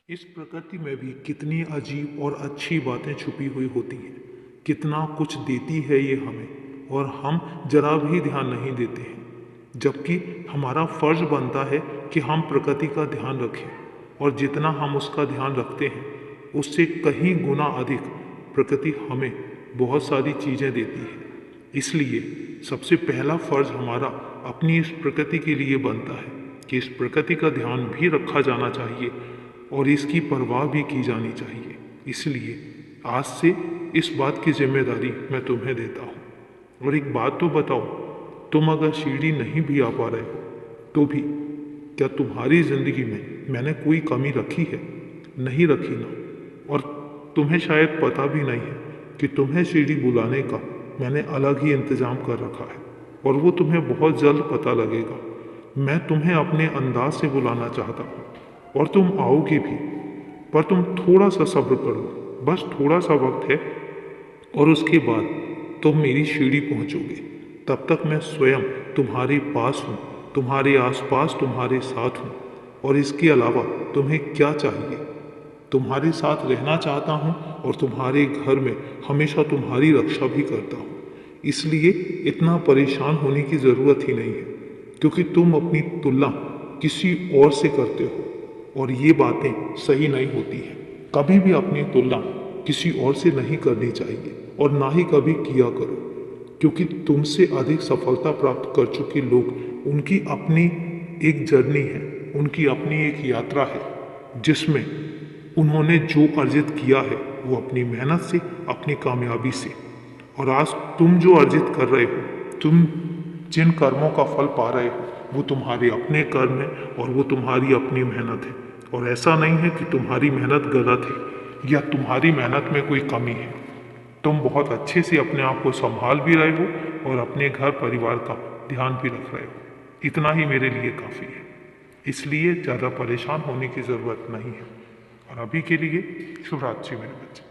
इस प्रकृति में भी कितनी अजीब और अच्छी बातें छुपी हुई होती हैं। कितना कुछ देती है ये हमें और हम जरा भी ध्यान नहीं देते हैं। जबकि हमारा फर्ज बनता है कि हम प्रकृति का ध्यान रखें और जितना हम उसका ध्यान रखते हैं उससे कहीं गुना अधिक प्रकृति हमें बहुत सारी चीज़ें देती है। इसलिए सबसे पहला फर्ज हमारा अपनी इस प्रकृति के लिए बनता है कि इस प्रकृति का ध्यान भी रखा जाना चाहिए और इसकी परवाह भी की जानी चाहिए। इसलिए आज से इस बात की जिम्मेदारी मैं तुम्हें देता हूँ। और एक बात तो बताओ, तुम अगर शिरडी नहीं भी आ पा रहे हो तो भी क्या तुम्हारी ज़िंदगी में मैंने कोई कमी रखी है? नहीं रखी ना। और तुम्हें शायद पता भी नहीं है कि तुम्हें शिरडी बुलाने का मैंने अलग ही इंतज़ाम कर रखा है और वो तुम्हें बहुत जल्द पता लगेगा। मैं तुम्हें अपने अंदाज से बुलाना चाहता हूँ और तुम आओगे भी, पर तुम थोड़ा सा सब्र करो। बस थोड़ा सा वक्त है और उसके बाद तुम मेरी शिरडी पहुँचोगे। तब तक मैं स्वयं तुम्हारे पास हूँ, तुम्हारे आसपास, तुम्हारे साथ हूँ। और इसके अलावा तुम्हें क्या चाहिए? तुम्हारे साथ रहना चाहता हूँ और तुम्हारे घर में हमेशा तुम्हारी रक्षा भी करता हूँ। इसलिए इतना परेशान होने की ज़रूरत ही नहीं है, क्योंकि तुम अपनी तुलना किसी और से करते हो और ये बातें सही नहीं होती हैं। कभी भी अपनी तुलना किसी और से नहीं करनी चाहिए और ना ही कभी किया करो, क्योंकि तुमसे अधिक सफलता प्राप्त कर चुके लोग, उनकी अपनी एक जर्नी है, उनकी अपनी एक यात्रा है जिसमें उन्होंने जो अर्जित किया है वो अपनी मेहनत से, अपनी कामयाबी से। और आज तुम जो अर्जित कर रहे हो, तुम जिन कर्मों का फल पा रहे हो, वो तुम्हारे अपने कर्म है और वो तुम्हारी अपनी मेहनत है। और ऐसा नहीं है कि तुम्हारी मेहनत गलत है या तुम्हारी मेहनत में कोई कमी है। तुम बहुत अच्छे से अपने आप को संभाल भी रहे हो और अपने घर परिवार का ध्यान भी रख रहे हो। इतना ही मेरे लिए काफ़ी है। इसलिए ज़्यादा परेशान होने की ज़रूरत नहीं है। और अभी के लिए शुभ रात्रि मेरे बच्चे।